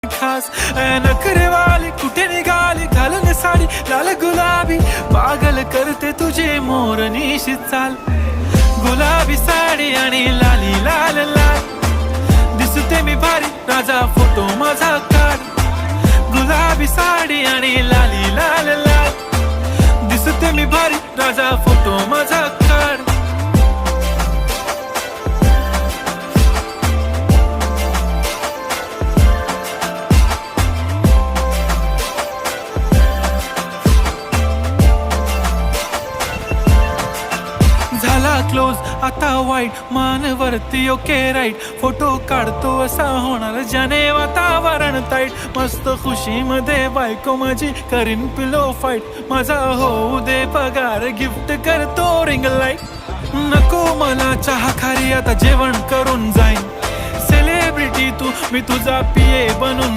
खास नखरेवाली कुठे निघाली घालून साडी लाल गुलाबी पागल करते तुझे मोरनीशी चाल गुलाबी साडी आणि लाली लाल लाल दिसते मी भारी राजा फोटो माझा काढ गुलाबी साडी आणि लाली लाल लाल दिसते मी भारी राजा फोटो माझा काढ झाला क्लोज आता वाईट मानवरती ओके राईट फोटो काढतो असा होणार ज्याने वातावरण ताईट मस्त खुशी मध्ये बायको माझी करीन पिलो फाईट माझा होऊ दे पगार गिफ्ट करतो रिंग लाईट नको मला चहा खारी आता जेवण करून जाईन सेलिब्रिटी तू मी तुझा पिये बनून